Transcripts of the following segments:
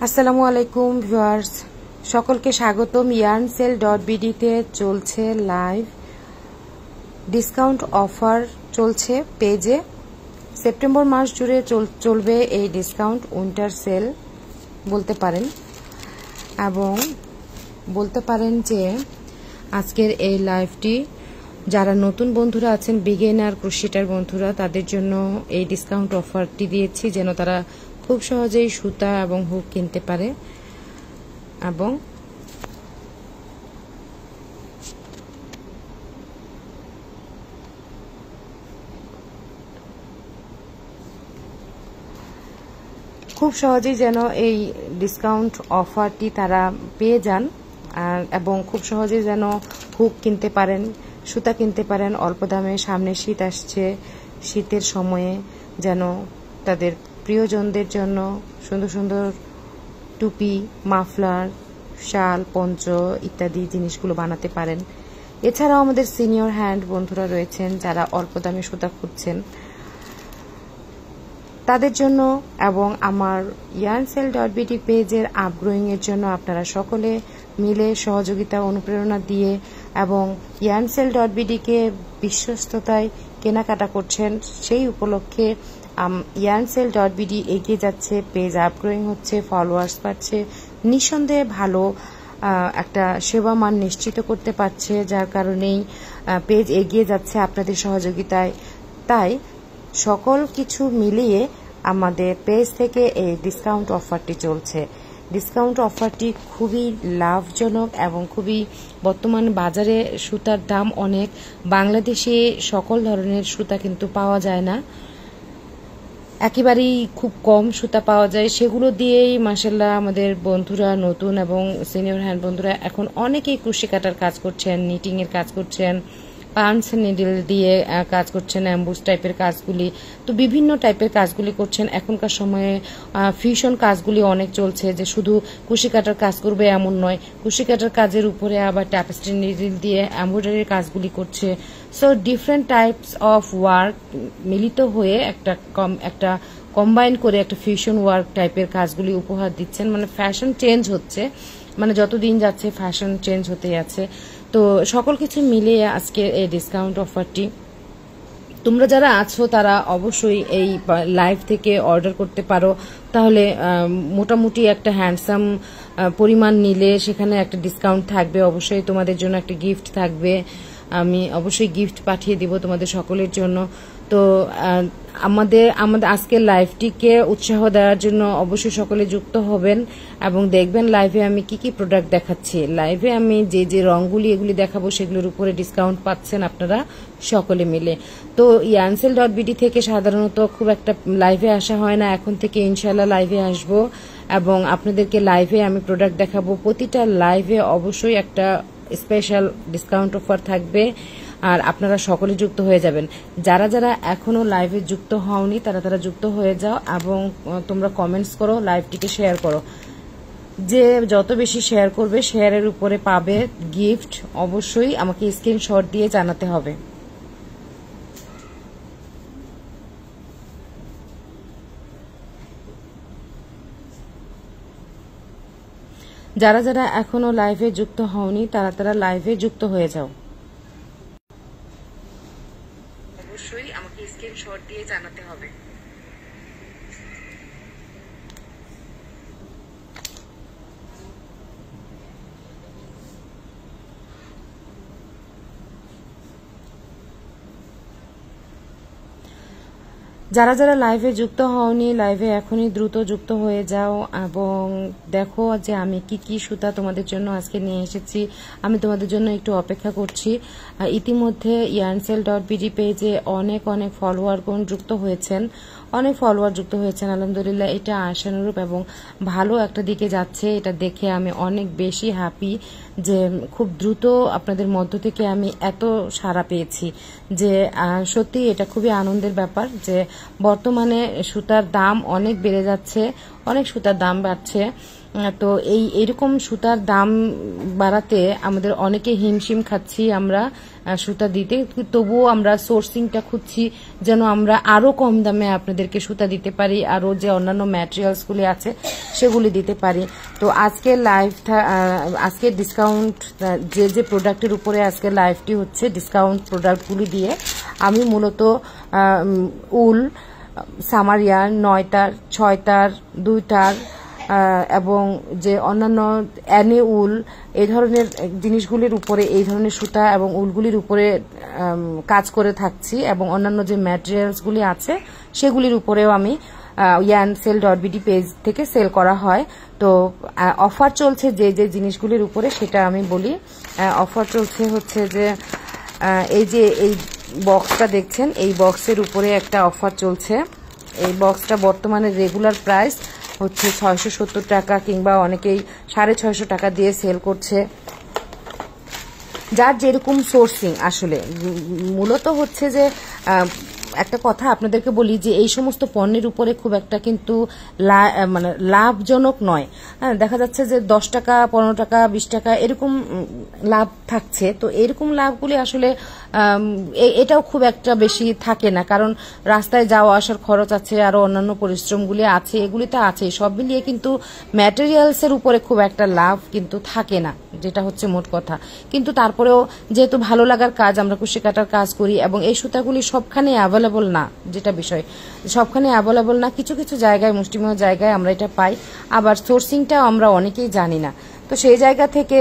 আসসালামু আলাইকুম ভিউয়ার্স, সকলকে স্বাগতম। yarnSale.bd তে চলছে লাইভ ডিসকাউন্ট অফার চলছে পেজে। সেপ্টেম্বর মাস জুড়ে চলবে এই ডিসকাউন্ট উইন্টার সেল বলতে পারেন, এবং বলতে পারেন যে আজকের এই লাইভটি যারা নতুন বন্ধুরা আছেন, বিগিনার ক্রোশেটার বন্ধুরা, তাদের জন্য এই ডিসকাউন্ট অফারটি দিয়েছি যেন তারা খুব সহজেই সুতা এবং হুক কিনতে পারে। এবং খুব সহজেই যেন এই ডিসকাউন্ট অফারটি তারা পেয়ে যান, এবং খুব সহজেই যেন হুক কিনতে পারেন, সুতা কিনতে পারেন অল্প দামে। সামনে শীত আসছে, শীতের সময়ে যেন তাদের প্রিয়জনদের জন্য সুন্দর সুন্দর টুপি, মাফলার, শাল, পঞ্চ ইত্যাদি জিনিসগুলো বানাতে পারেন। এছাড়াও আমাদের সিনিয়র হ্যান্ড বন্ধুরা রয়েছেন যারা অল্প দামে সুতা খুঁজছেন, তাদের জন্য এবং আমার yarnSale.bd পেজের আপগ্রোয়িং এর জন্য আপনারা সকলে মিলে সহযোগিতা অনুপ্রেরণা দিয়ে এবং yarnSale.bd কে বিশ্বস্ততায় কেনাকাটা করছেন, সেই উপলক্ষে yarnSale.bd এগিয়ে যাচ্ছে, পেজ আপগ্রোয়িং হচ্ছে, ফলোয়ার্স বাড়ছে, নিঃসন্দেহে ভালো একটা সেবা মান নিশ্চিত করতে পারছে, যার কারণেই পেজ এগিয়ে যাচ্ছে আপনাদের সহযোগিতায়। তাই সকল কিছু মিলিয়ে আমাদের পেজ থেকে এই ডিসকাউন্ট অফারটি চলছে। ডিসকাউন্ট অফারটি খুবই লাভজনক এবং খুবই বর্তমান বাজারে সুতার দাম অনেক। বাংলাদেশে সকল ধরনের সুতা কিন্তু পাওয়া যায় না, একেবারেই খুব কম সুতা পাওয়া যায়। সেগুলো দিয়েই মাশাআল্লাহ আমাদের বন্ধুরা, নতুন এবং সিনিয়র হ্যান্ড বন্ধুরা এখন অনেকেই কুশি কাটার কাজ করছেন, নিটিং এর কাজ করছেন, পাঞ্চ নিডল দিয়ে কাজ করছেন, অ্যাম্বুস টাইপের কাজগুলি, তো বিভিন্ন টাইপের কাজগুলি করছেন। এখনকার সময়ে ফিউশন কাজগুলি অনেক চলছে, যে শুধু কুশি কাটার কাজ করবে এমন নয়, কুশি কাটার কাজের উপরে আবার ট্যাপেস্ট্রি নিডল দিয়ে এমব্রয়ডারির কাজগুলি করছে। So different types of work মিলিত হয়ে একটা কম্বাইন করে একটা ফিউশন ওয়ার্ক টাইপের কাজগুলি উপহার দিচ্ছেন। মানে ফ্যাশন চেঞ্জ হচ্ছে, মানে যত দিন যাচ্ছে ফ্যাশন চেঞ্জ হতে যাচ্ছে। তো সকল কিছু মিলিয়ে আজকে এই ডিসকাউন্ট অফারটি, তোমরা যারা আছো তারা অবশ্যই এই লাইভ থেকে অর্ডার করতে পারো। তাহলে মোটামুটি একটা হ্যান্ডসাম পরিমাণ নিলে সেখানে একটা ডিসকাউন্ট থাকবে, অবশ্যই তোমাদের জন্য একটা গিফট থাকবে। আমি অবশ্যই গিফট পাঠিয়ে দিব তোমাদের সকলের জন্য। তো আমাদের আজকের লাইভটিকে উৎসাহ দেওয়ার জন্য অবশ্যই সকলে যুক্ত হবেন এবং দেখবেন লাইভে আমি কি কি প্রোডাক্ট দেখাচ্ছি। লাইভে আমি যে যে রঙগুলি এগুলি দেখাবো সেগুলোর উপরে ডিসকাউন্ট পাচ্ছেন আপনারা সকলে মিলে। তো yarnSale.bd থেকে সাধারণত খুব একটা লাইভে আসা হয় না, এখন থেকে ইনশাল্লাহ লাইভে আসবো এবং আপনাদেরকে লাইভে আমি প্রোডাক্ট দেখাবো। প্রতিটা লাইভে অবশ্যই একটা স্পেশাল ডিসকাউন্ট অফার থাকবে, আর আপনারা সকলে যুক্ত হয়ে যাবেন। যারা যারা এখনো লাইভে যুক্ত হওনি তারা যুক্ত হয়ে যাও এবং তোমরা কমেন্টস করো, লাইভটিকে শেয়ার করো। যে যত বেশি শেয়ার করবে শেয়ারের উপরে পাবে গিফট। অবশ্যই আমাকে স্ক্রিনশট দিয়ে জানাতে হবে। যারা যারা এখনো লাইভে যুক্ত হওনি তারা লাইভে যুক্ত হয়ে যাও। অবশ্যই আমাকে স্ক্রিনশট দিয়ে জানাতে হবে। যারা যারা লাইভে যুক্ত হওনি, লাইভে এখনই দ্রুত যুক্ত হয়ে যাও এবং দেখো যে আমি কি কি সুতা তোমাদের জন্য আজকে নিয়ে এসেছি। আমি তোমাদের জন্য একটু অপেক্ষা করছি। ইতিমধ্যে yarnSale.bd পেজে অনেক ফলোয়ারগণ যুক্ত হয়েছেন, আলহামদুলিল্লাহ। এটা আশানুরূপ এবং ভালো একটা দিকে যাচ্ছে, এটা দেখে আমি অনেক বেশি হ্যাপি যে খুব দ্রুত আপনাদের মধ্য থেকে আমি এত সাড়া পেয়েছি, যে সত্যি এটা খুবই আনন্দের ব্যাপার যে বর্তমানে সুতার দাম অনেক বেড়ে যাচ্ছে, অনেক সুতার দাম বাড়ছে। তো এইরকম সুতার দাম বাড়াতে আমাদের অনেকে হিমশিম খাচ্ছি আমরা সুতা দিতে, তবুও আমরা সোর্সিংটা খুঁজছি যেন আমরা আরো কম দামে আপনাদেরকে সুতা দিতে পারি, আরো যে অন্যান্য ম্যাটেরিয়ালসগুলি আছে সেগুলি দিতে পারি। তো আজকের লাইভটা, আজকের ডিসকাউন্ট যে প্রোডাক্টের উপরে আজকের লাইভটি হচ্ছে, ডিসকাউন্ট প্রোডাক্টগুলি দিয়ে আমি মূলত উল, সামারিয়ান 9 তার, 6 তার, 2 তার এবং যে অন্যান্য অ্যানে উল, এই ধরনের জিনিসগুলির উপরে, এই ধরনের সুতা এবং উলগুলির উপরে কাজ করে থাকছি এবং অন্যান্য যে ম্যাটেরিয়ালসগুলি আছে সেগুলির উপরেও আমি yansale.bd পেজ থেকে সেল করা হয়। তো অফার চলছে যে জিনিসগুলির উপরে সেটা আমি বলি। অফার চলছে হচ্ছে যে এই বক্সটা দেখছেন, এই বক্সের উপরে একটা অফার চলছে। এই বক্সটা বর্তমানে রেগুলার প্রাইস হচ্ছে 670 টাকা, কিংবা অনেকেই 650 টাকা দিয়ে সেল করছে, যার যেরকম সোর্সিং। আসলে মূলত হচ্ছে যে একটা কথা আপনাদেরকে বলি যে এই সমস্ত পণ্যের উপরে খুব একটা কিন্তু মানে লাভজনক নয়। দেখা যাচ্ছে যে 10 টাকা, 15 টাকা, 20 টাকা এরকম লাভ থাকছে। তো এরকম লাভগুলি আসলে এটাও খুব একটা বেশি থাকে না, কারণ রাস্তায় যাওয়া আসার খরচ আছে, আরো অন্যান্য পরিশ্রমগুলি আছে, এগুলি তো আছে। সব মিলিয়ে কিন্তু ম্যাটেরিয়ালসের উপরে খুব একটা লাভ কিন্তু থাকে না, যেটা হচ্ছে মোট কথা। কিন্তু তারপরেও যেহেতু ভালো লাগার কাজ, আমরা কুশি কাটার কাজ করি এবং এই সুতাগুলি সবখানে অ্যাভেলেবল না, যেটা বিষয় সবখানে অ্যাভেলেবল না, কিছু কিছু জায়গায়, মুষ্টিমেয় জায়গায় আমরা এটা পাই। আবার সোর্সিংটা আমরা অনেকেই জানি না, তো সেই জায়গা থেকে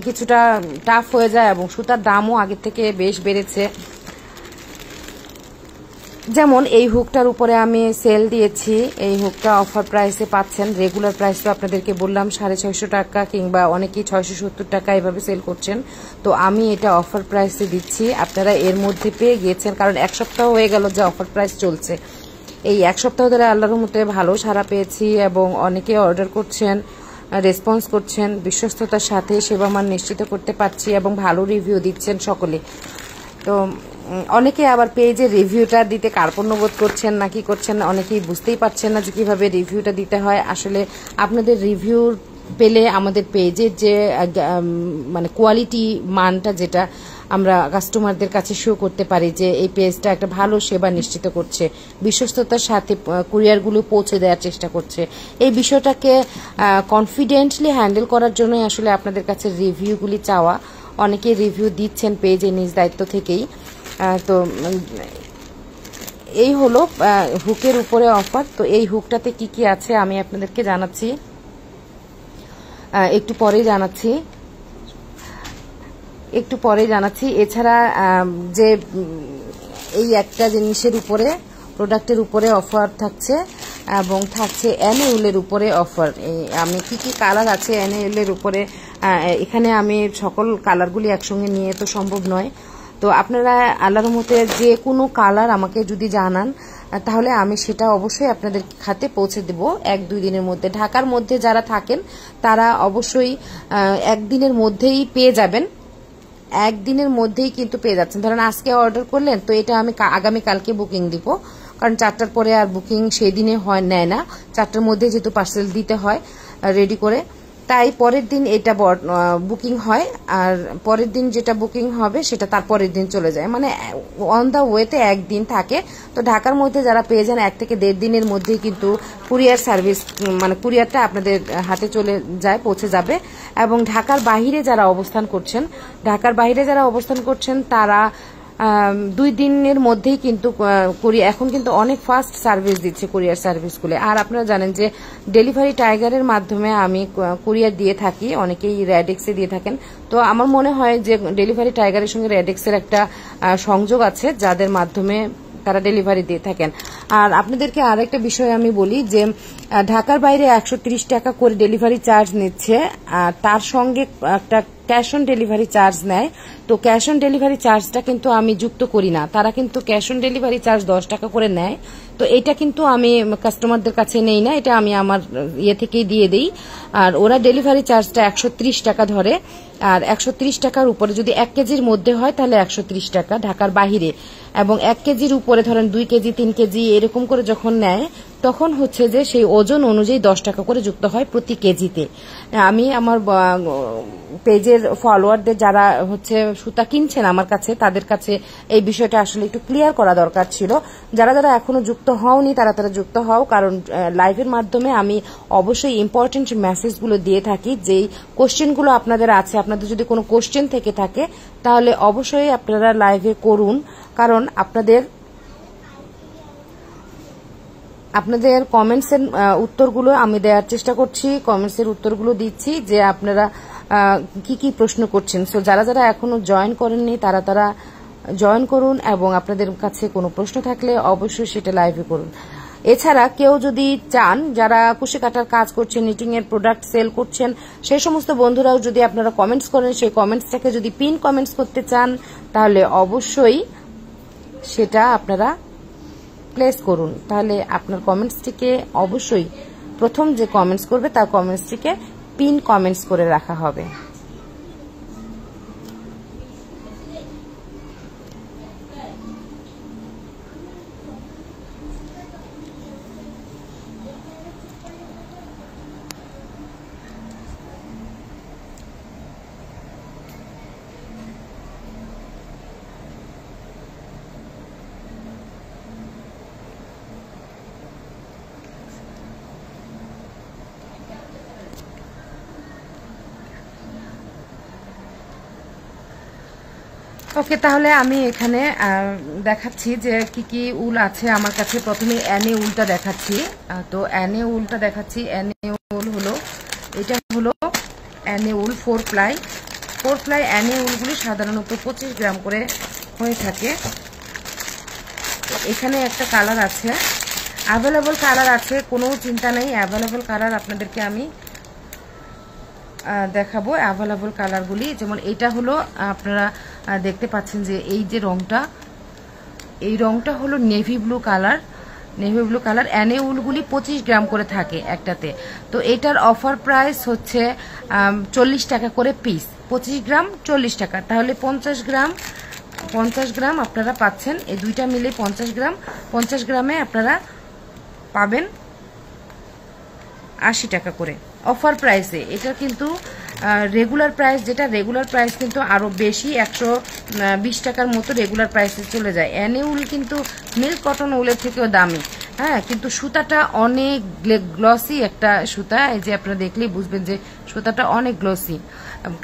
কিছুটা টাফ হয়ে যায় এবং সুতার দামও আগের থেকে বেশ বেড়েছে। যেমন এই হুকটার উপরে আমি সেল দিয়েছি, এই হুকটা অফার প্রাইসে পাচ্ছেন। রেগুলার প্রাইস তো আপনাদেরকে বললাম 650 টাকা, কিংবা অনেকেই 670 টাকা এভাবে সেল করছেন। তো আমি এটা অফার প্রাইসে দিচ্ছি, আপনারা এর মধ্যে পেয়ে গিয়েছেন, কারণ 1 সপ্তাহ হয়ে গেল যে অফার প্রাইস চলছে। এই 1 সপ্তাহ ধরে আল্লাহর রহমতে ভালো সাড়া পেয়েছি এবং অনেকে অর্ডার করছেন, রেসপন্স করছেন, বিশ্বস্ততার সাথে সেবা মান নিশ্চিত করতে পারছি এবং ভালো রিভিউ দিচ্ছেন সকলে। তো অনেকে আবার পেজে রিভিউটা দিতে কার্পণ্যবোধ করছেন না, কি করছেন, অনেকেই বুঝতেই পারছেন না যে কিভাবে রিভিউটা দিতে হয়। আসলে আপনাদের রিভিউ পেলে আমাদের পেজের যে মানে কোয়ালিটি মানটা, যেটা আমরা কাস্টমারদের কাছে শো করতে পারি যে এই পেজটা একটা ভালো সেবা নিশ্চিত করছে, বিশ্বস্ততার সাথে কুরিয়ারগুলো পৌঁছে দেওয়ার চেষ্টা করছে, এই বিষয়টাকে কনফিডেন্টলি হ্যান্ডেল করার জন্যই আসলে আপনাদের কাছে রিভিউগুলি চাওয়া। অনেকে রিভিউ দিচ্ছেন পেজে নিজ দায়িত্ব থেকেই। তো এই হলো হুকের উপরে অফার। তো এই হুকটাতে কি কি আছে আমি আপনাদেরকে জানাচ্ছি, একটু পরে জানাচ্ছি। এছাড়া যে এই একটা জিনিসের উপরে, প্রোডাক্টের উপরে অফার থাকছে এবং থাকছে অ্যানুয়ালের উপরে অফার। আমি কি কি কালার আছে অ্যানুয়ালের উপরে, এখানে আমি সকল কালারগুলি একসঙ্গে নিয়ে তো সম্ভব নয়। তো আপনারা আল্লাহর মতে যে কোনো কালার আমাকে যদি জানান, তাহলে আমি সেটা অবশ্যই আপনাদের হাতে পৌঁছে দেব 1-2 দিনের মধ্যে। ঢাকার মধ্যে যারা থাকেন তারা অবশ্যই 1 দিনের মধ্যেই পেয়ে যাবেন, 1 দিনের মধ্যেই কিন্তু পেয়ে যাচ্ছেন। ধরেন আজকে অর্ডার করলেন, তো এটা আমি আগামীকালকে বুকিং দিব, কারণ 4টার পরে আর বুকিং সেই দিনে নেয় না। 4টার মধ্যে যেহেতু পার্সেল দিতে হয় রেডি করে, তাই পরের দিন এটা বুকিং হয়, আর পরের দিন যেটা বুকিং হবে সেটা তার পরের দিন চলে যায়, মানে অন দা ওয়েতে 1 দিন থাকে। তো ঢাকার মধ্যে যারা পেয়ে যান 1 থেকে 1.5 দিনের মধ্যেই কিন্তু কুরিয়ার সার্ভিস, মানে কুরিয়ারটা আপনাদের হাতে চলে যায়, পৌঁছে যাবে। এবং ঢাকার বাইরে যারা অবস্থান করছেন তারা 2 দিনের মধ্যেই কিন্তু এখন কিন্তু অনেক ফাস্ট সার্ভিস দিচ্ছে কুরিয়ার সার্ভিসগুলো। আর আপনারা জানেন যে ডেলিভারি টাইগারের মাধ্যমে আমি কুরিয়ার দিয়ে থাকি, অনেকেই রেডেক্সে দিয়ে থাকেন। তো আমার মনে হয় যে ডেলিভারি টাইগারের সঙ্গে রেডেক্সের একটা সংযোগ আছে, যাদের মাধ্যমে তারা ডেলিভারি দিয়ে থাকেন। আর আপনাদেরকে আরেকটা বিষয় আমি বলি যে ঢাকার বাইরে 130 টাকা করে ডেলিভারি চার্জ নিচ্ছে, আর তার সঙ্গে একটা ক্যাশ অন ডেলিভারি চার্জ নেয়। তো ক্যাশ অন ডেলিভারি চার্জটা কিন্তু আমি যুক্ত করি না, তারা কিন্তু ক্যাশ অন ডেলিভারি চার্জ 10 টাকা করে নেয়। তো এটা কিন্তু আমি কাস্টমারদের কাছে নেই না, এটা আমি আমার থেকেই দিয়ে দিই। আর ওরা ডেলিভারি চার্জটা 130 টাকা ধরে, আর 130 টাকার উপরে যদি 1 কেজির মধ্যে হয় তাহলে 130 টাকা ঢাকার বাহিরে, এবং 1 কেজির উপরে ধরেন 2 কেজি 3 কেজি এরকম করে যখন নেয় তখন হচ্ছে যে সেই ওজন অনুযায়ী 10 টাকা করে যুক্ত হয় প্রতি কেজিতে। আমি আমার পেজের ফলোয়ারদের যারা হচ্ছে সুতা কিনছেন আমার কাছে, তাদের কাছে এই বিষয়টা আসলে একটু ক্লিয়ার করা দরকার ছিল। যারা যারা এখনো যুক্ত হওনি তারা তারা যুক্ত হও, কারণ লাইভের মাধ্যমে আমি অবশ্যই ইম্পর্টেন্ট মেসেজগুলো দিয়ে থাকি। যেই কোশ্চেনগুলো আপনাদের আছে, আপনাদের যদি কোনো কোশ্চেন থেকে থাকে তাহলে অবশ্যই আপনারা লাইভে করুন, কারণ আপনাদের কমেন্টসের উত্তরগুলো আমি দেওয়ার চেষ্টা করছি, কমেন্টসের উত্তরগুলো দিচ্ছি যে আপনারা কি কি প্রশ্ন করছেন। সো যারা যারা এখনো জয়েন করেননি তারা তারা জয়েন করুন, এবং আপনাদের কাছে কোনো প্রশ্ন থাকলে অবশ্যই সেটা লাইভে করুন। এছাড়া কেউ যদি চান, যারা কুশি কাটার কাজ করছেন, নিটিং এর প্রোডাক্ট সেল করছেন, সেই সমস্ত বন্ধুরাও যদি আপনারা কমেন্টস করেন, সেই কমেন্টসটাকে যদি পিন কমেন্টস করতে চান তাহলে অবশ্যই সেটা আপনারা প্লেস করুন। তাহলে আপনার কমেন্টসটিকে অবশ্যই প্রথম যে কমেন্টস করবে তার কমেন্টসটিকে পিন কমেন্টস করে রাখা হবে। ওকে, তাহলে আমি এখানে দেখাচ্ছি যে কি কি উল আছে আমার কাছে। প্রথমে অ্যানে উলটা দেখাচ্ছি। তো অ্যানে উলটা দেখাচ্ছি। অ্যানে উল হলো, এটা হলো অ্যানে উল 4 প্লাই। 4 প্লাই অ্যানে উলগুলি সাধারণত 25 গ্রাম করে হয়ে থাকে। এখানে একটা কালার আছে, অ্যাভেলেবল কালার আছে, কোনো চিন্তা নেই। অ্যাভেলেবল কালার আপনাদেরকে আমি দেখাবো। অ্যাভেলেবল কালারগুলি যেমন এটা হলো, আপনারা দেখতে পাচ্ছেন যে এই যে রংটা, এই রংটা হলো navy blue colour. Navy blue colour অ্যানে উলগুলি 25 গ্রাম করে থাকে একটাতে। তো এটার অফার প্রাইস হচ্ছে 40 টাকা করে পিস। 25 গ্রাম 40 টাকা, তাহলে 50 গ্রাম আপনারা পাচ্ছেন। এই দুইটা মিলে 50 গ্রামে আপনারা পাবেন 80 টাকা করে অফার প্রাইসে। এটা কিন্তু রেগুলার প্রাইস, যেটা রেগুলার প্রাইস কিন্তু আরো বেশি, 120 টাকার মতো রেগুলার প্রাইসে চলে যায়। অ্যানে উল কিন্তু মিল্ক কটন উলের থেকেও দামি, হ্যাঁ, কিন্তু সুতাটা অনেক গ্লসি একটা সুতা। এই যে আপনারা দেখলেই বুঝবেন যে সুতাটা অনেক গ্লসি,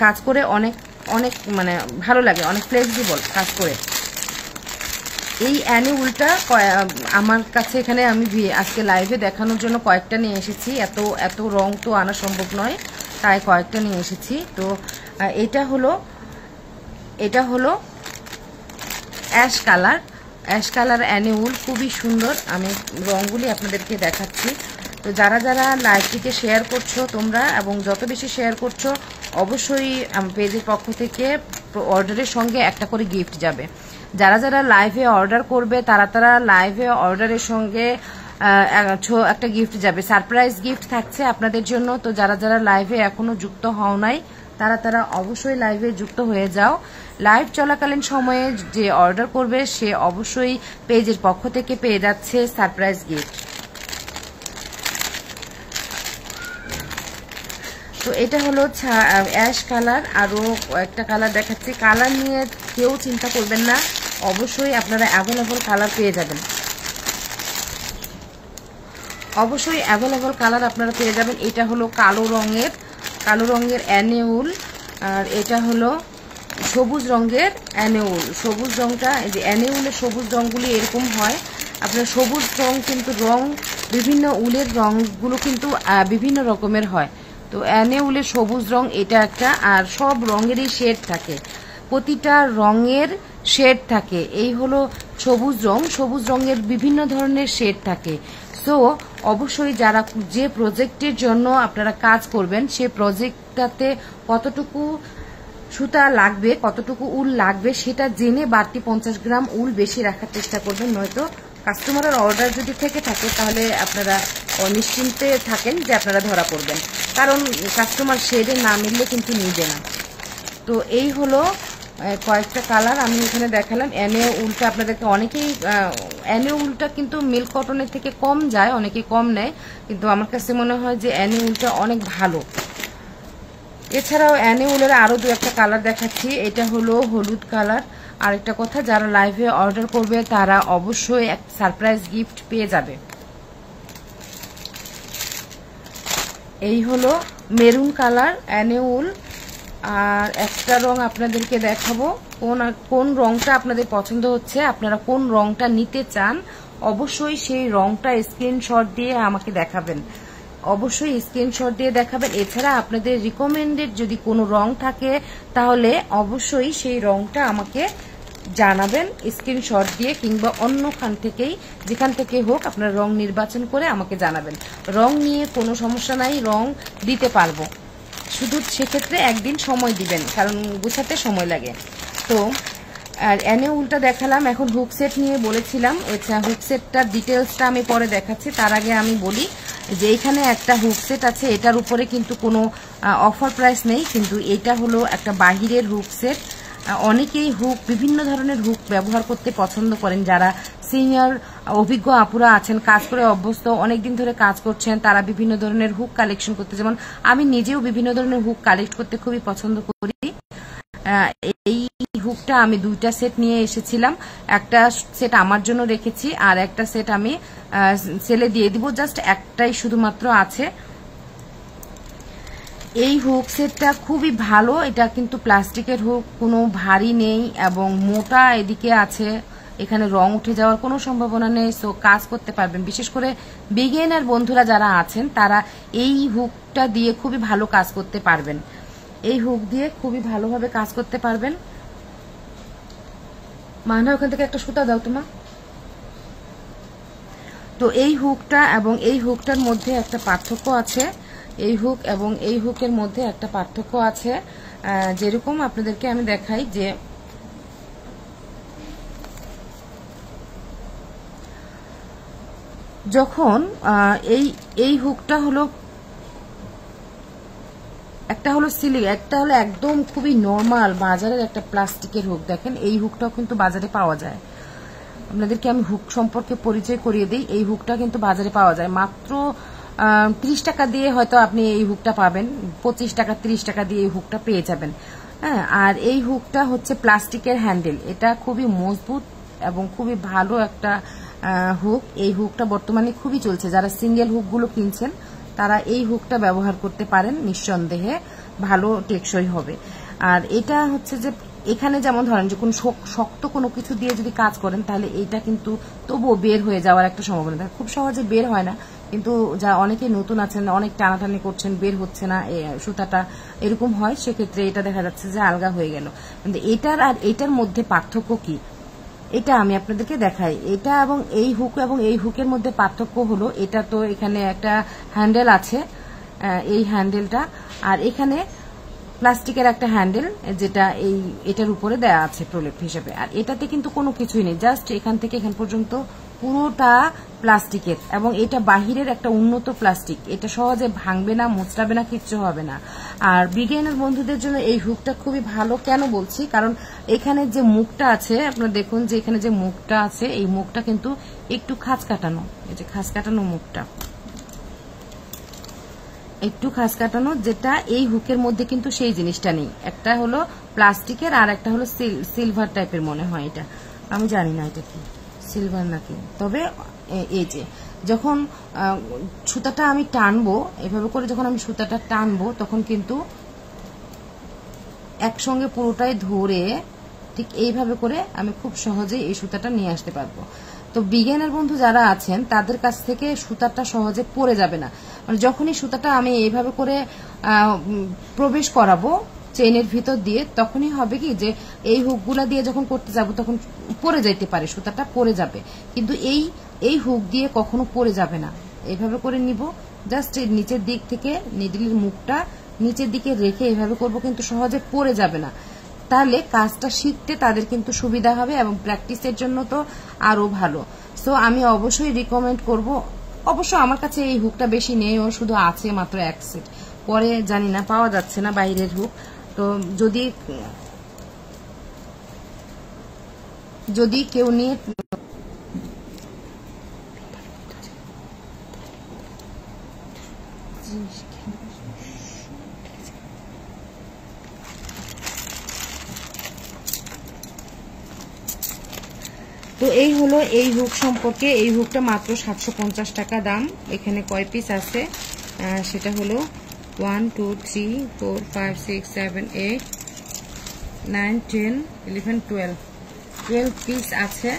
কাজ করে অনেক অনেক মানে ভালো লাগে, অনেক ফ্লেক্সিবল কাজ করে। এই অ্যানে উলটা আমার কাছে এখানে আমি আজকে লাইভে দেখানোর জন্য কয়েকটা নিয়ে এসেছি। এত রং তো আনা সম্ভব নয়, তাই কয়েকটা নিয়ে এসেছি। তো এটা হলো অ্যাশ কালার অ্যানে উল, খুবই সুন্দর। আমি রংগুলি আপনাদেরকে দেখাচ্ছি। তো যারা যারা লাইভটিকে শেয়ার করছো তোমরা, এবং যত বেশি শেয়ার করছো অবশ্যই পেজের পক্ষ থেকে অর্ডারের সঙ্গে একটা করে গিফট যাবে। যারা যারা লাইভে অর্ডার করবে তারা তারা লাইভে অর্ডারের সঙ্গে একটা গিফট যাবে, সারপ্রাইজ গিফট থাকছে আপনাদের জন্য। তো যারা যারা লাইভে এখনো যুক্ত হও নাই তারা তারা অবশ্যই লাইভে যুক্ত হয়ে যাও। লাইভ চলাকালীন সময়ে যে অর্ডার করবে সে অবশ্যই পেজের পক্ষ থেকে পেয়ে যাচ্ছে সারপ্রাইজ গিফট। তো এটা হলো অ্যাশ কালার। আরো একটা কালার দেখাচ্ছি। কালার নিয়ে কেউ চিন্তা করবেন না, অবশ্যই আপনারা অ্যাভেলেবল কালার পেয়ে যাবেন। অবশ্যই অ্যাভেলেবল কালার আপনারা পেয়ে যাবেন। এটা হলো কালো রঙের অ্যানে উল, আর এটা হলো সবুজ রঙের অ্যানে উল। সবুজ রংটা, এই যে অ্যানে উলের সবুজ রংগুলি এরকম হয়। আপনার সবুজ রং কিন্তু বিভিন্ন উলের রংগুলো কিন্তু বিভিন্ন রকমের হয়। তো অ্যানে উলের সবুজ রং এটা একটা, আর সব রঙেরই শেড থাকে, প্রতিটা রঙের শেড থাকে। এই হলো সবুজ রঙের বিভিন্ন ধরনের শেড থাকে। সো অবশ্যই যারা যে প্রজেক্টের জন্য আপনারা কাজ করবেন সেই প্রজেক্টটাতে কতটুকু সুতা লাগবে, কতটুকু উল লাগবে সেটা জেনে বাড়তি 50 গ্রাম উল বেশি রাখার চেষ্টা করবেন। নয়তো কাস্টমারের অর্ডার যদি থেকে থাকে তাহলে আপনারা নিশ্চিন্তে থাকেন যে আপনারা ধরা পড়বেন, কারণ কাস্টমার শেডে না মিললে কিন্তু নিবে না। তো এই হলো কয়েকটা কালার আমি এখানে দেখালাম। এনে উলটা আপনাদেরকে অনেকেই, এনে উলটা কিন্তু মিল্ক কটনের থেকে কম যায়, অনেকেই কম নেয়, কিন্তু আমার কাছে মনে হয় যে এনে উলটা অনেক ভালো। এছাড়াও এনে উলের আরো দু একটা কালার দেখাচ্ছি। এটা হলো হলুদ কালার। আরেকটা কথা, যারা লাইভে অর্ডার করবে তারা অবশ্যই এক সারপ্রাইজ গিফট পেয়ে যাবে। এই হলো মেরুন কালার এনে উল। আর একটা রং আপনাদেরকে দেখাবো, কোন রংটা আপনাদের পছন্দ হচ্ছে, আপনারা কোন রংটা নিতে চান, অবশ্যই সেই রংটা স্ক্রিনশট দিয়ে আমাকে দেখাবেন, অবশ্যই স্ক্রিনশট দিয়ে দেখাবেন। এছাড়া আপনাদের রিকমেন্ডেড যদি কোনো রং থাকে তাহলে অবশ্যই সেই রংটা আমাকে জানাবেন স্ক্রিনশট দিয়ে, কিংবা অন্যখান থেকেই, যেখান থেকে হোক আপনারা রং নির্বাচন করে আমাকে জানাবেন। রং নিয়ে কোনো সমস্যা নাই, রং দিতে পারবো, শুধু সেক্ষেত্রে একদিন সময় দিবেন, কারণ গুছাতে সময় লাগে। তো আর এনে উল্টা দেখালাম, এখন হুক সেট নিয়ে বলেছিলাম। হুক সেটটার ডিটেলসটা আমি পরে দেখাচ্ছি। তার আগে আমি বলি যে এখানে একটা হুক সেট আছে, এটার উপরে কিন্তু কোনো অফার প্রাইস নেই, কিন্তু এটা হলো একটা বাহিরের হুক সেট। অনেকেই হুক, বিভিন্ন ধরনের হুক ব্যবহার করতে পছন্দ করেন, যারা সিনিয়র অভিজ্ঞ আপুরা আছেন, কাজ করে অভ্যস্ত, অনেকদিন ধরে কাজ করছেন, তারা বিভিন্ন ধরনের হুক কালেকশন করতে, যেমন আমি নিজেও বিভিন্ন ধরনের হুক কালেক্ট করতে খুবই পছন্দ করি। এই হুকটা আমি দুইটা সেট নিয়ে এসেছিলাম, একটা সেট আমার জন্য রেখেছি আর একটা সেট আমি সেলে দিয়ে দিব, জাস্ট একটাই শুধুমাত্র আছে। এই হুক সেটটা খুবই ভালো, এটা কিন্তু প্লাস্টিকের হুক, কোনো ভারী নেই এবং মোটা এদিকে আছে, এখানে রং উঠে যাওয়ার কোনো সম্ভাবনা নেই। সো কাজ করতে পারবেন, বিশেষ করে বিগিনার বন্ধুরা যারা আছেন তারা এই হুকটা দিয়ে খুবই ভালো কাজ করতে পারবেন, এই হুক দিয়ে খুবই ভালোভাবে কাজ করতে পারবেন। মানা ওখান থেকে একটা সুতা দাও তোমার। তো এই হুকটা এবং এই হুকটার মধ্যে একটা পার্থক্য আছে, এই হুক এবং এই হুকের মধ্যে একটা পার্থক্য আছে। যেরকম আপনাদেরকে আমি দেখাই যে যখন এই হুকটা হলো, একটা হলো সিলিং, একটা হলো একদম খুবই নরমাল বাজারের একটা প্লাস্টিকের হুক। দেখেন এই হুকটাও কিন্তু বাজারে পাওয়া যায়। আপনাদেরকে আমি হুক সম্পর্কে পরিচয় করিয়ে দিই। এই হুকটা কিন্তু বাজারে পাওয়া যায় মাত্র 30 টাকা দিয়ে, হয়তো আপনি এই হুকটা পাবেন 25 টাকা 30 টাকা দিয়ে এই হুকটা পেয়ে যাবেন। হ্যাঁ, আর এই হুকটা হচ্ছে প্লাস্টিকের হ্যান্ডেল, এটা খুবই মজবুত এবং খুবই ভালো একটা হুক। এই হুকটা বর্তমানে খুবই চলছে, যারা সিঙ্গেল হুকগুলো কিনছেন তারা এই হুকটা ব্যবহার করতে পারেন, নিঃসন্দেহে ভালো টেকসই হবে। আর এটা হচ্ছে যে এখানে যেমন ধরেন যে কোন শক্ত কোনো কিছু দিয়ে যদি কাজ করেন তাহলে এইটা কিন্তু তবুও বের হয়ে যাওয়ার একটা সম্ভাবনা থাকে, খুব সহজে বের হয় না, কিন্তু যা অনেকে নতুন আছেন, অনেক টানাটানি করছেন, বের হচ্ছে না সুতাটা, এরকম হয়, সেক্ষেত্রে এটা দেখা যাচ্ছে যে আলগা হয়ে গেল। কিন্তু এটার আর এটার মধ্যে পার্থক্য কি, এটা আমি আপনাদেরকে দেখাই। এটা এবং এই হুক এবং এই হুকের মধ্যে পার্থক্য হলো, এটা তো এখানে একটা হ্যান্ডেল আছে, এই হ্যান্ডেলটা, আর এখানে প্লাস্টিকের একটা হ্যান্ডেল যেটা এটার উপরে দেয়া আছে প্রলেপ হিসেবে। আর এটাতে কিন্তু কোনো কিছুই নেই, জাস্ট এখান থেকে এখান পর্যন্ত পুরোটা প্লাস্টিকের, এবং এটা বাহিরের একটা উন্নত প্লাস্টিক, এটা সহজে ভাঙবে না, মোচড়াবে না, কিচ্ছু হবে না। আর বিগিনার বন্ধুদের জন্য এই হুকটা খুবই ভালো, কেন বলছি, কারণ এখানে যে মুখটা আছে, আপনারা দেখুন যে এখানে যে মুখটা আছে, এই মুখটা কিন্তু একটু খাঁজ কাটানো, এই যে খাঁজ কাটানো মুখটা, একটু খাঁজ কাটানো, যেটা এই হুকের মধ্যে কিন্তু সেই জিনিসটা নেই। একটা হলো প্লাস্টিকের আর একটা হলো সিলভার টাইপের মনে হয়, এটা আমি জানি না এটা কি সিলভার নাকি। তবে এই যে যখন সুতাটা আমি টানবো, এভাবে করে যখন আমি সুতাটা টানবো তখন কিন্তু একসঙ্গে পুরোটাই ধরে ঠিক এইভাবে করে আমি খুব সহজেই এই সুতাটা নিয়ে আসতে পারবো। তো বিগিনার বন্ধু যারা আছেন তাদের কাছ থেকে সুতাটা সহজে পড়ে যাবে না, মানে যখনই সুতাটা আমি এইভাবে করে প্রবেশ করাবো চেইনের ভিতর দিয়ে, তখনই হবে কি যে এই হুকগুলা দিয়ে যখন করতে যাব তখন পড়ে যাইতে পারে, সুতাটা পড়ে যাবে, কিন্তু এই হুক দিয়ে কখনো পড়ে যাবে না। এইভাবে করে নিব, জাস্ট নিচের দিক থেকে নিডলের মুখটা নিচের দিকে রেখে এইভাবে করব, কিন্তু সহজে পড়ে যাবে না। তাহলে কাজটা শিখতে তাদের কিন্তু সুবিধা হবে এবং প্র্যাকটিসের জন্য তো আরো ভালো। সো আমি অবশ্যই রিকমেন্ড করব। অবশ্য আমার কাছে এই হুকটা বেশি নেই, ও শুধু আছে মাত্র এক সেট, পরে জানি না পাওয়া যাচ্ছে না বাইরের হুক। তো যদি যদি কেউ নিয়ে তো এই হলো এই হুক সম্পর্কে। এই হুকটা মাত্র 750 টাকা দাম। এখানে কয় পিস আছে সেটা হলো 1 2 3 4 5 6 7 8 9 10 11 12 পিস আছে।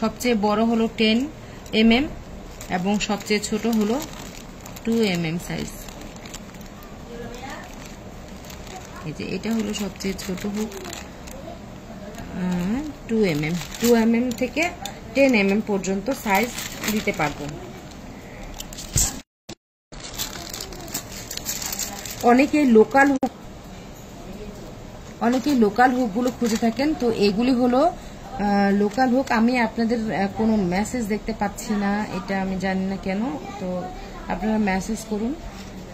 সবচেয়ে বড় হলো 10 mm এবং সবচেয়ে ছোট হলো 2 mm সাইজ। এই যে এটা হলো সবচেয়ে ছোট হুক, 2 mm থেকে 10 mm পর্যন্ত সাইজ দিতে পারবো। অনেকে লোকাল হুকগুলো খুঁজে থাকেন, তো এগুলি হলো লোকাল হুক। আমি আপনাদের কোনো মেসেজ দেখতে পাচ্ছি না, এটা আমি জানি না কেন। তো আপনারা মেসেজ করুন,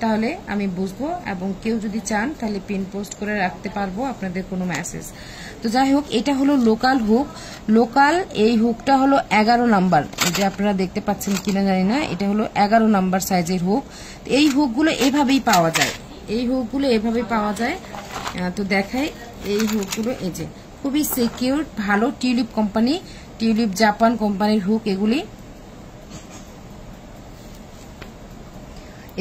তাহলে আমি বুঝবো, এবং কেউ যদি চান তাহলে পিন পোস্ট করে রাখতে পারবো আপনাদের কোনো মেসেজ। তো যাই হোক, এটা হলো লোকাল হুক। লোকাল এই হুকটা হলো 11 নাম্বার, এই যে আপনারা দেখতে পাচ্ছেন কিনা জানি না, এটা হলো 11 নাম্বার সাইজের হুক। এই হুকগুলো এভাবেই পাওয়া যায়, তো দেখাই এই হুকগুলো। এই যে খুবই সিকিউর, ভালো টিউলিপ কোম্পানি, টিউলিপ জাপান কোম্পানির হুক এগুলি।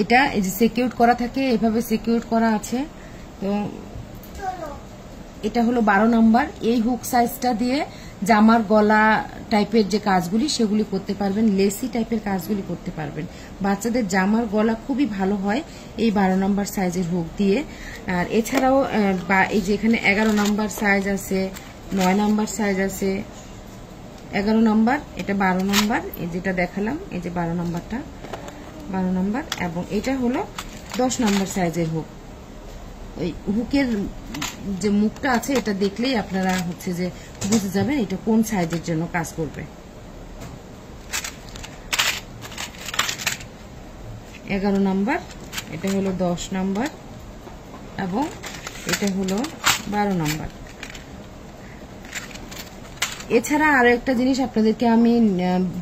এটা এই যে সিকিউর করা থাকে, এভাবে সিকিউর করা আছে। তো এটা হলো 12 নাম্বার। এই হুক সাইজটা দিয়ে জামার গলা টাইপের যে কাজগুলি সেগুলি করতে পারবেন, লেসি টাইপের কাজগুলি করতে পারবেন। বাচ্চাদের জামার গলা খুবই ভালো হয় এই 12 নাম্বার সাইজের হুক দিয়ে। আর এছাড়াও এই যে এখানে 11 নাম্বার সাইজ আছে, 9 নাম্বার সাইজ আছে, 11 নাম্বার, এটা 12 নাম্বার, এই যেটা দেখালাম, এই যে 12 নাম্বারটা 12 নাম্বার, এবং এটা হলো 10 নাম্বার সাইজের হুক। ওই হুকের যে মুখটা আছে এটা দেখলেই আপনারা হচ্ছে যে বুঝে যাবেন এটা কোন সাইজের জন্য কাজ করবে। 11 নাম্বার, এটা হলো 10 নাম্বার, এবং এটা হলো 12 নাম্বার। এছাড়া আরো একটা জিনিস আপনাদেরকে আমি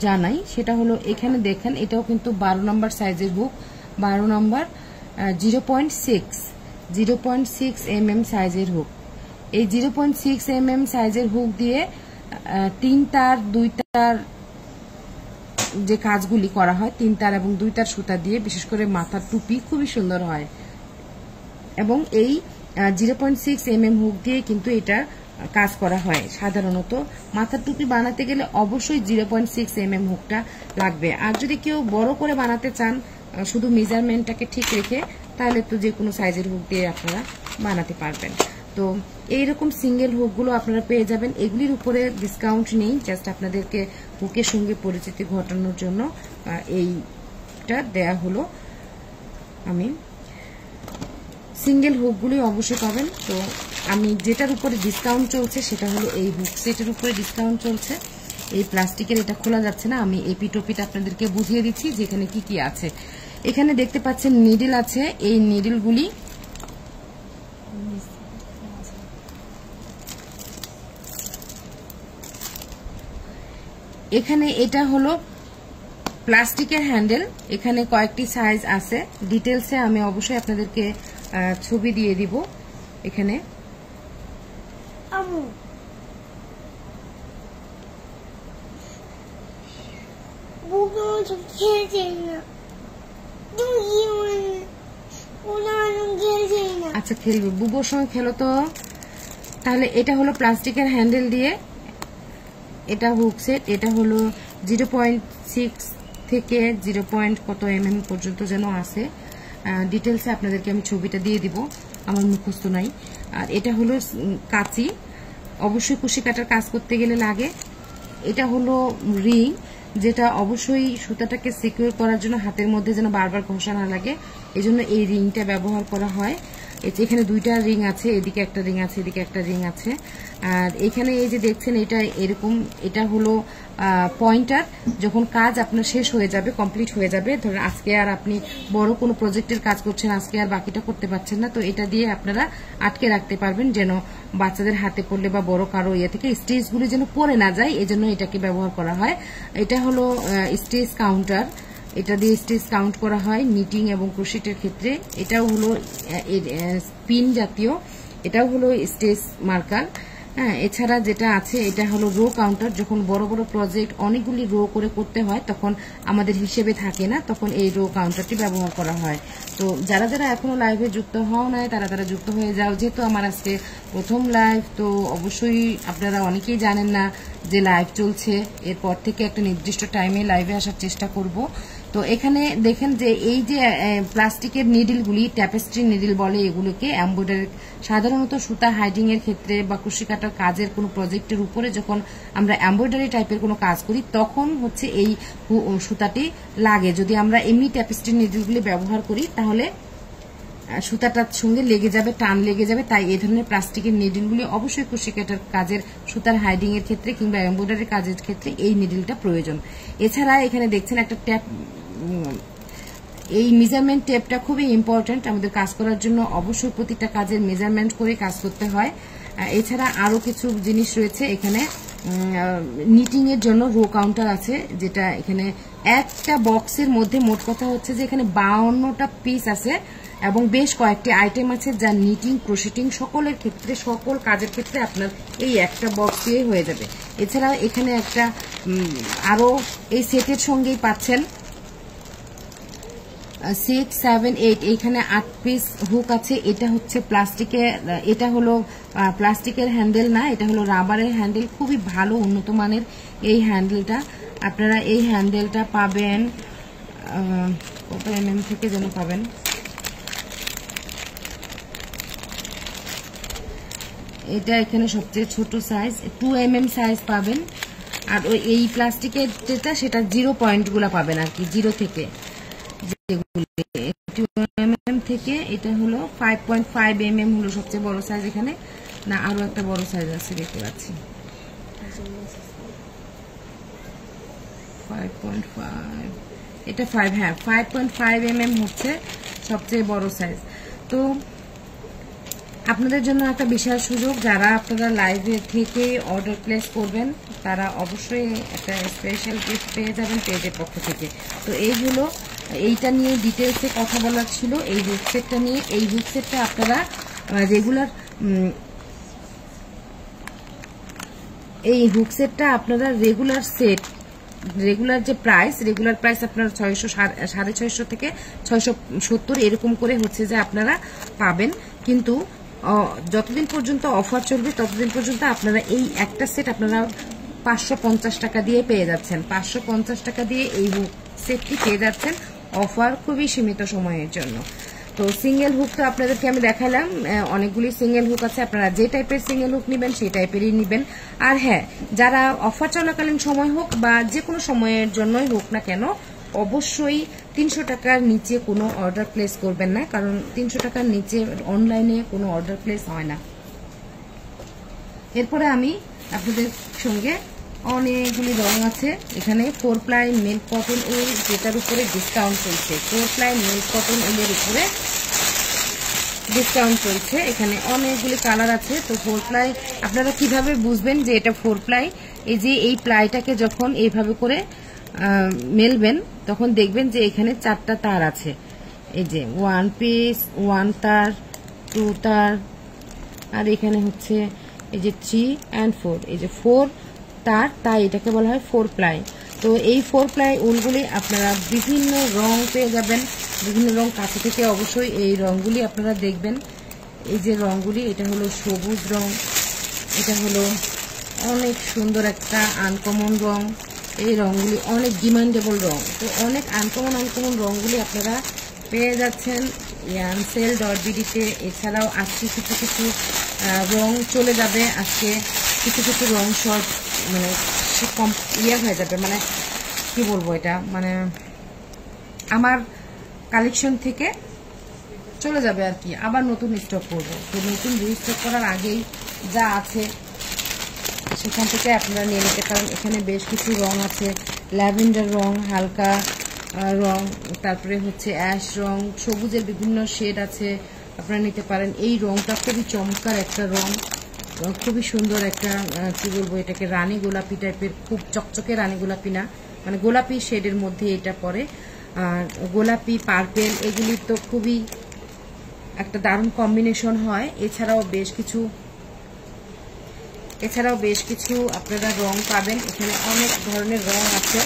জানাই, সেটা হলো এখানে দেখেন এটাও কিন্তু 12 নাম্বার সাইজের হুক, 12 নাম্বার 0.6 mm সাইজের হুক। এই 0.6 mm সাইজের হুক দিয়ে 3 তার 2 তার যে কাজগুলি করা হয়, 3 তার এবং 2 তার সুতা দিয়ে, বিশেষ করে মাথার টুপি খুবই সুন্দর হয়। এবং এই 0.6 mm হুক দিয়ে কিন্তু এটা কাজ করা হয়। সাধারণত মাথার টুপি বানাতে গেলে অবশ্যই 0.6 mm হুকটা লাগবে। আর যদি কেউ বড় করে বানাতে চান শুধু মেজারমেন্টটাকে ঠিক রেখে, তাহলে তো যে কোনো সাইজের হুক দিয়ে আপনারা বানাতে পারবেন। তো এইরকম সিঙ্গেল হুকগুলো আপনারা পেয়ে যাবেন। এগুলির উপরে ডিসকাউন্ট নেই, জাস্ট আপনাদেরকে হুকের সঙ্গে পরিচিতি ঘটানোর জন্য এইটা দেয়া হলো। আমি সিঙ্গেল হুকগুলি অবশ্যই পাবেন। তো আমি যেটার উপরে ডিসকাউন্ট চলছে সেটা হলো এই হুক সেটের উপরে ডিসকাউন্ট চলছে। এই প্লাস্টিকের এটা খোলা যাচ্ছে না, আমি এপিটোপিট আপনাদেরকে বুঝিয়ে দিচ্ছি যেখানে কি কি আছে। এখানে দেখতে পাচ্ছেন নিডল আছে, এই নিডলগুলি এখানে, এটা হলো প্লাস্টিকের হ্যান্ডেল। এখানে কয়েকটি সাইজ আছে, ডিটেলসে আমি অবশ্যই আপনাদেরকে ছবি দিয়ে দিব। এখানে আচ্ছা খেলবে, বুবোর সঙ্গে খেলো তো। তাহলে এটা হলো প্লাস্টিকের হ্যান্ডেল দিয়ে, এটা হুক সেট। এটা হলো 0.6 থেকে 0. কত mm পর্যন্ত যেন আছে, ডিটেলসে আপনাদেরকে আমি ছবিটা দিয়ে দিব, আমার মুখস্থ নাই। আর এটা হলো কাঁচি, অবশ্যই কুশি কাটার কাজ করতে গেলে লাগে। এটা হলো রিং, যেটা অবশ্যই সুতাটাকে সিকিউর করার জন্য হাতের মধ্যে যেন বারবার ঘষা না লাগে, এজন্য এই রিংটা ব্যবহার করা হয়। এখানে দুইটা রিং আছে, এদিকে একটা রিং আছে, এদিকে একটা রিং আছে। আর এখানে এই যে দেখছেন এটা এরকম, এটা হলো পয়েন্টার। যখন কাজ আপনার শেষ হয়ে যাবে, কমপ্লিট হয়ে যাবে, ধরুন আজকে আর আপনি বড় কোনো প্রজেক্টের কাজ করছেন, আজকে আর বাকিটা করতে পারছেন না, তো এটা দিয়ে আপনারা আটকে রাখতে পারবেন যেন বাচ্চাদের হাতে পড়লে বা বড় কারো ইয়ে থেকে স্টেজগুলি যেন পড়ে না যায়, এজন্য এটাকে ব্যবহার করা হয়। এটা হলো স্টেজ কাউন্টার, এটা দিয়ে স্টেজ কাউন্ট করা হয় নিটিং এবং ক্রোশেটের ক্ষেত্রে। এটাও হলো পিন জাতীয়, এটাও হলো স্টেজ মার্কার। হ্যাঁ, এছাড়া যেটা আছে এটা হলো রো কাউন্টার। যখন বড় বড় প্রজেক্ট অনেকগুলি রো করে করতে হয় তখন আমাদের হিসেবে থাকে না, তখন এই রো কাউন্টারটি ব্যবহার করা হয়। তো যারা যারা এখনো লাইভে যুক্ত হও নাই তারা যুক্ত হয়ে যাও। যেহেতু আমার আজকে প্রথম লাইভ, তো অবশ্যই আপনারা অনেকেই জানেন না যে লাইভ চলছে। এরপর থেকে একটা নির্দিষ্ট টাইমে লাইভে আসার চেষ্টা করব। তো এখানে দেখেন যে এই যে প্লাস্টিকের নিডলগুলি, ট্যাপেস্ট্রি নিডল বলে এগুলোকে, এমব্রয়ডারি সাধারণত সুতা হাইডিং এর ক্ষেত্রে বা কুশি কাটার কাজের কোনো প্রজেক্টের উপরে যখন আমরা এমব্রয়ডারি টাইপের কোনো কাজ করি তখন হচ্ছে এই সুতাটি লাগে। যদি আমরা এমনি ট্যাপেস্ট্রি নিডলগুলি ব্যবহার করি তাহলে সুতাটার সঙ্গে লেগে যাবে, টান লেগে যাবে। তাই এই ধরনের প্লাস্টিকের নিডলগুলি অবশ্যই কুশি কাটার কাজের সুতার হাইডিং এর ক্ষেত্রে কিংবা এমব্রয়ডারি কাজের ক্ষেত্রে এই নিডলটা প্রয়োজন। এছাড়া এখানে দেখছেন একটা ট্যাপ, এই মেজারমেন্ট টেপটা খুবই ইম্পর্টেন্ট আমাদের কাজ করার জন্য। অবশ্যই প্রতিটা কাজের মেজারমেন্ট করে কাজ করতে হয়। এছাড়া আরো কিছু জিনিস রয়েছে এখানে। নিটিং এর জন্য রো কাউন্টার আছে, যেটা এখানে একটা বক্সের মধ্যে মোট কথা হচ্ছে যে এখানে 52টা পিস আছে এবং বেশ কয়েকটি আইটেম আছে যা নিটিং, ক্রোশেটিং সকলের ক্ষেত্রে, সকল কাজের ক্ষেত্রে আপনার এই একটা বক্স দিয়ে হয়ে যাবে। এছাড়া এখানে একটা আরো এই সেটের সঙ্গেই পাচ্ছেন 6, 7, 8, এইখানে 8 পিস হুক আছে। এটা হচ্ছে প্লাস্টিকের, এটা হলো প্লাস্টিকের হ্যান্ডেল না, এটা হলো রাবারের হ্যান্ডেল, খুবই ভালো উন্নত মানের এই হ্যান্ডেলটা। আপনারা এই হ্যান্ডেলটা পাবেন কত mm থেকে যেন পাবেন, এটা এখানে সবচেয়ে ছোট সাইজ 2 mm সাইজ পাবেন। আর ওই এই প্লাস্টিকের যেটা সেটা 0 পয়েন্টগুলো পাবেন আর কি, 0 থেকে 2 mm থেকে। এটা হলো 5.5 mm হলো সবচেয়ে বড় সাইজ। এখানে না আরো একটা বড় সাইজ আছে দেখতে পাচ্ছি, 5.5, এটা 5, হ্যাঁ 5.5 mm হচ্ছে সবচেয়ে বড় সাইজ। তো আপনাদের জন্য একটা বিশাল সুযোগ, যারা আপনারা লাইভে থেকে অর্ডার প্লেস করবেন তারা অবশ্যই একটা স্পেশাল গিফট পেয়ে যাবেন পেজের পক্ষ থেকে। তো এই হলো, এইটা নিয়ে ডিটেলসে কথা বলার ছিল, এই হুক সেটটা নিয়ে। এই হুক সেটটা আপনারা রেগুলার, এই হুক সেটটা আপনারা রেগুলার সেট, রেগুলার যে প্রাইস, রেগুলার প্রাইস আপনার 650 থেকে 670 এরকম করে হচ্ছে যে আপনারা পাবেন। কিন্তু যতদিন পর্যন্ত অফার চলবে ততদিন পর্যন্ত আপনারা এই একটা সেট আপনারা 550 টাকা দিয়ে পেয়ে যাচ্ছেন। 550 টাকা দিয়ে এই হুক সেটটি পেয়ে যাচ্ছেন, অফার খুবই সীমিত সময়ের জন্য। তো সিঙ্গেল হুক তো আপনাদেরকে আমি দেখালাম, অনেকগুলি সিঙ্গেল হুক আছে, আপনারা যে টাইপের সিঙ্গেল হুক নেবেন সেই টাইপেরই নেবেন। আর হ্যাঁ, যারা অফার চলাকালীন সময় হোক বা যে কোনো সময়ের জন্যই হোক না কেন, অবশ্যই 300 টাকার নিচে কোনো অর্ডার প্লেস করবেন না, কারণ 300 টাকার নিচে অনলাইনে কোনো অর্ডার প্লেস হয় না। এরপরে আমি আপনাদের সঙ্গে অনেকগুলি রং আছে এখানে। 4 প্লাই মিল্ক কটন উল, যেটার উপরে ডিসকাউন্ট চলছে, 4 প্লাই মিল্ক কটন উলের উপরে ডিসকাউন্ট চলছে। এখানে অনেকগুলি কালার আছে। তো 4 প্লাই আপনারা কিভাবে বুঝবেন যে এটা 4 প্লাই? এই যে এই প্লাইটাকে যখন এইভাবে করে মেলবেন তখন দেখবেন যে এখানে 4টা তার আছে। এই যে 1 পিস, 1 তার, 2 তার, আর এখানে হচ্ছে এই যে 3 and 4, এই যে 4 তার, তাই এটাকে বলা হয় 4 প্লাই। তো এই 4 প্লাই উলগুলি আপনারা বিভিন্ন রং পেয়ে যাবেন, বিভিন্ন রং কাছে থেকে অবশ্যই এই রংগুলি আপনারা দেখবেন। এই যে রংগুলি, এটা হলো সবুজ রং, এটা হলো অনেক সুন্দর একটা আনকমন রং। এই রংগুলি অনেক ডিমান্ডেবল রং। তো অনেক আনকমন রংগুলি আপনারা পেয়ে যাচ্ছেন yansel.bd-তে। এছাড়াও আজকে কিছু কিছু রং চলে যাবে, আজকে কিছু কিছু রং শর্ট মানে ইয়ে হয়ে যাবে, মানে কি বলবো, এটা মানে আমার কালেকশন থেকে চলে যাবে আর কি, আবার নতুন স্টক করবো। তো নতুন রিস্টক করার আগেই যা আছে সেখান থেকে আপনারা নিয়ে নিতে পারেন। এখানে বেশ কিছু রং আছে, ল্যাভেন্ডার রং, হালকা রং, তারপরে হচ্ছে অ্যাশ রং, সবুজের বিভিন্ন শেড আছে, আপনারা নিতে পারেন। এই রংটা খুবই চমৎকার একটা রং, খুবই সুন্দর একটা কি বলবো এটাকে, রানী গোলাপি টাইপের, খুব চকচকে রানী গোলাপি না, মানে গোলাপি শেডের মধ্যে এটা পড়ে। আর গোলাপি পার্পেল এগুলি তো খুবই একটা দারুণ কম্বিনেশন হয়। এছাড়াও বেশ কিছু আপনারা রং পাবেন, এখানে অনেক ধরনের রং আছে।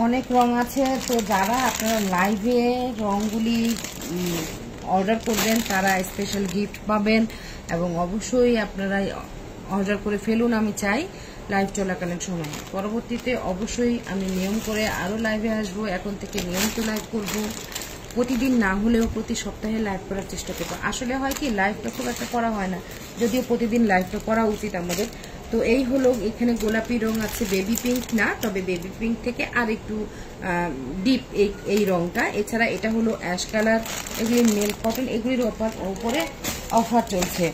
অনেক রং আছে, তো যারা আপনারা লাইভে রংগুলি অর্ডার করবেন তারা স্পেশাল গিফট পাবেন, এবং অবশ্যই আপনারা অর্ডার করে ফেলুন। আমি চাই লাইভ চলাকালীন সময়, পরবর্তীতে অবশ্যই আমি নিয়ম করে আরও লাইভে আসবো। এখন থেকে নিয়মিত লাইভ করব, প্রতিদিন না হলেও প্রতি সপ্তাহে লাইভ করার চেষ্টা করবো। আসলে হয় কি, লাইভটা খুব একটা করা হয় না, যদিও প্রতিদিন লাইভটা করা উচিত আমাদের। তো এই হলো, এখানে গোলাপি রং আছে, বেবি পিঙ্ক না, তবে বেবি পিঙ্ক থেকে আর একটু ডিপ এই রংটা। এছাড়া এটা হলো অ্যাশ কালার, এগুলি মেল কটন, এগুলির উপরে অফার চলছে।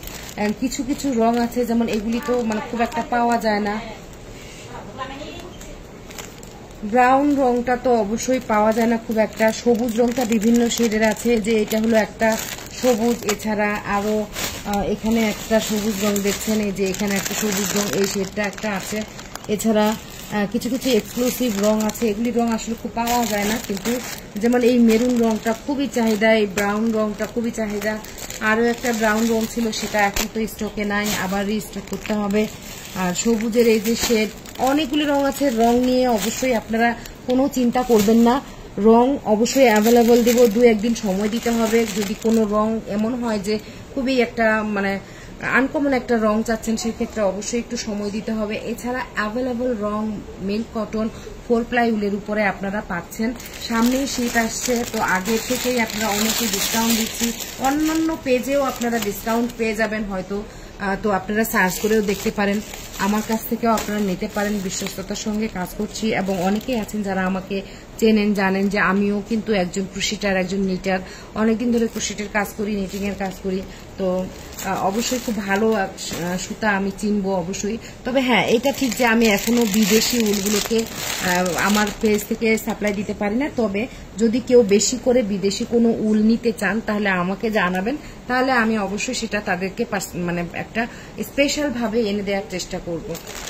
কিছু কিছু রং আছে, যেমন এগুলি তো মানে খুব একটা পাওয়া যায় না। ব্রাউন রংটা তো অবশ্যই পাওয়া যায় না খুব একটা। সবুজ রংটা বিভিন্ন শেডের আছে, যে এটা হলো একটা সবুজ। এছাড়া আরো এখানে একটা সবুজ রং দেখছেন, এই যে এখানে একটা সবুজ রং, এই শেডটা একটা আছে। এছাড়া কিছু কিছু এক্সক্লুসিভ রং আছে, এগুলি রং আসলে খুব পাওয়া যায় না, কিন্তু যেমন এই মেরুন রংটা খুবই চাহিদা, এই ব্রাউন রংটা খুবই চাহিদা। আরও একটা ব্রাউন রং ছিল, সেটা এখন তো স্টকে নাই, আবার রিস্টক করতে হবে। আর সবুজের এই যে শেড, অনেকগুলি রং আছে। রং নিয়ে অবশ্যই আপনারা কোনো চিন্তা করবেন না, রং অবশ্যই অ্যাভেলেবল দেব, 2-1 দিন সময় দিতে হবে। যদি কোনো রং এমন হয় যে খুবই একটা মানে আনকমন একটা রং চাচ্ছেন, সেক্ষেত্রে অবশ্যই একটু সময় দিতে হবে। এছাড়া অ্যাভেলেবল রং মিল্ক কটন 4 প্লাই উলের উপরে আপনারা পাচ্ছেন। সামনেই শীত আসছে, তো আগে থেকেই আপনারা অনেকে ডিসকাউন্ট দিচ্ছি, অন্যান্য পেজেও আপনারা ডিসকাউন্ট পেয়ে যাবেন হয়তো, তো আপনারা সার্চ করেও দেখতে পারেন, আমার কাছ থেকেও আপনারা নিতে পারেন। বিশ্বস্ততার সঙ্গে কাজ করছি, এবং অনেকেই আছেন যারা আমাকে চেনেন, জানেন যে আমিও কিন্তু একজন ক্রোশেটার, একজন নিটার, অনেকদিন ধরে ক্রোশেটের কাজ করি, নিটিং এর কাজ করি। তো অবশ্যই খুব ভালো সুতা আমি চিনবো অবশ্যই। তবে হ্যাঁ, এটা ঠিক যে আমি এখনো বিদেশি উলগুলোকে আমার পেজ থেকে সাপ্লাই দিতে পারি না। তবে যদি কেউ বেশি করে বিদেশি কোনো উল নিতে চান, তাহলে আমাকে জানাবেন, তাহলে আমি অবশ্যই সেটা তাদেরকে মানে একটা স্পেশাল ভাবে এনে দেওয়ার চেষ্টা করব।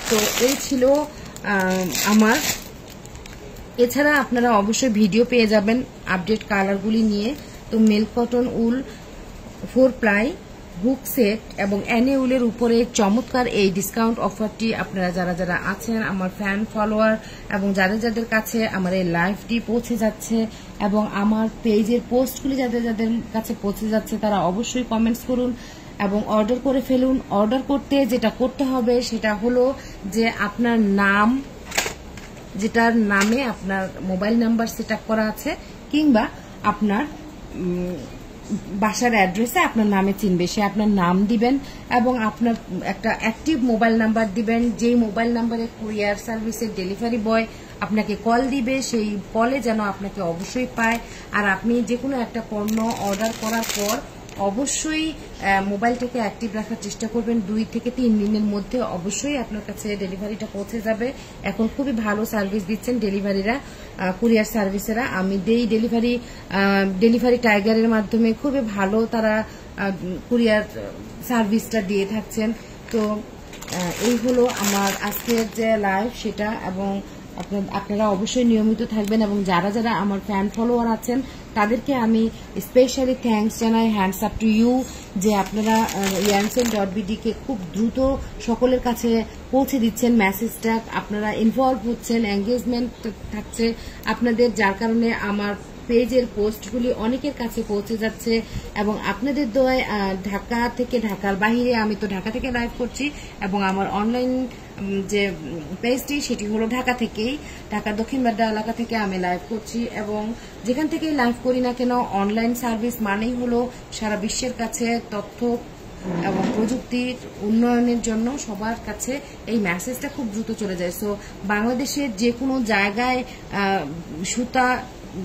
তো এই ছিল আমার। এছাড়া আপনারা অবশ্যই ভিডিও পেয়ে যাবেন আপডেট কালারগুলি নিয়ে। তো মিল্ক কটন উল 4 প্লাই হুক সেট এবং এনে উলের উপরে চমৎকার এই ডিসকাউন্ট অফারটি আপনারা যারা যারা আছেন, আমার ফ্যান ফলোয়ার, এবং যাদের যাদের কাছে আমার এই লাইভটি পৌঁছে যাচ্ছে এবং আমার পেজের পোস্টগুলি যাদের যাদের কাছে পৌঁছে যাচ্ছে, তারা অবশ্যই কমেন্টস করুন এবং অর্ডার করে ফেলুন। অর্ডার করতে যেটা করতে হবে সেটা হলো যে আপনার নাম, যেটার নামে আপনার মোবাইল নাম্বার সেট আপ করা আছে, কিংবা আপনার বাসার অ্যাড্রেসে আপনার নামে চিনবে, সে আপনার নাম দিবেন এবং আপনার একটা অ্যাক্টিভ মোবাইল নাম্বার দিবেন, যেই মোবাইল নাম্বারে কুরিয়ার সার্ভিসের ডেলিভারি বয় আপনাকে কল দিবে, সেই কলে যেন আপনাকে অবশ্যই পায়। আর আপনি যে কোনো একটা পণ্য অর্ডার করার পর অবশ্যই মোবাইলটাকে অ্যাক্টিভ রাখার চেষ্টা করবেন। 2 থেকে 3 দিনের মধ্যে অবশ্যই আপনার কাছে ডেলিভারিটা পৌঁছে যাবে। এখন খুবই ভালো সার্ভিস দিচ্ছেন ডেলিভারিরা, কুরিয়ার সার্ভিসেরা। আমি দেই ডেলিভারি টাইগারের মাধ্যমে, খুবই ভালো তারা কুরিয়ার সার্ভিসটা দিয়ে থাকছেন। তো এই হলো আমার আজকের যে লাইভ সেটা, এবং আপনারা অবশ্যই নিয়মিত থাকবেন। এবং যারা যারা আমার ফ্যান ফলোয়ার আছেন তাদেরকে আমি স্পেশালি থ্যাঙ্কস জানাই, হ্যান্ডস আপ টু ইউ, যে আপনারা yarnsen.bd কে খুব দ্রুত সকলের কাছে পৌঁছে দিচ্ছেন মেসেজটা, আপনারা ইনভলভ হচ্ছেন, এঙ্গেজমেন্ট থাকছে আপনাদের, যার কারণে আমার পেজের পোস্টগুলি অনেকের কাছে পৌঁছে যাচ্ছে। এবং আপনাদের দোয়ায় ঢাকা থেকে, ঢাকার বাইরে, আমি তো ঢাকা থেকে লাইভ করছি, এবং আমার অনলাইন যে পেজটি সেটি হলো ঢাকা থেকেই, ঢাকা দক্ষিণ বাড্ডা এলাকা থেকে আমি লাইভ করছি। এবং যেখান থেকেই লাইভ করি না কেন, অনলাইন সার্ভিস মানেই হলো সারা বিশ্বের কাছে তথ্য এবং প্রযুক্তির উন্নয়নের জন্য সবার কাছে এই মেসেজটা খুব দ্রুত চলে যায়। সো বাংলাদেশের যে কোনো জায়গায় সুতা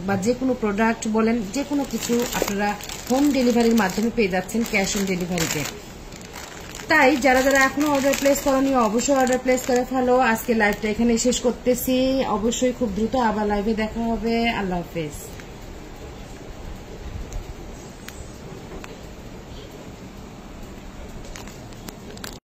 বা যে কোনো প্রোডাক্ট বলেন, যে কোনো কিছু আপনারা হোম ডেলিভারির মাধ্যমে পেয়ে যাচ্ছেন, ক্যাশ অন ডেলিভারিতে। তাই যারা যারা এখনো অর্ডার প্লেস করেনি অবশ্যই অর্ডার প্লেস করে ফেলো। আজকে লাইভটা এখানে শেষ করতেছি। অবশ্যই খুব দ্রুত আবার লাইভে দেখা হবে। আল্লাহ হাফেজ।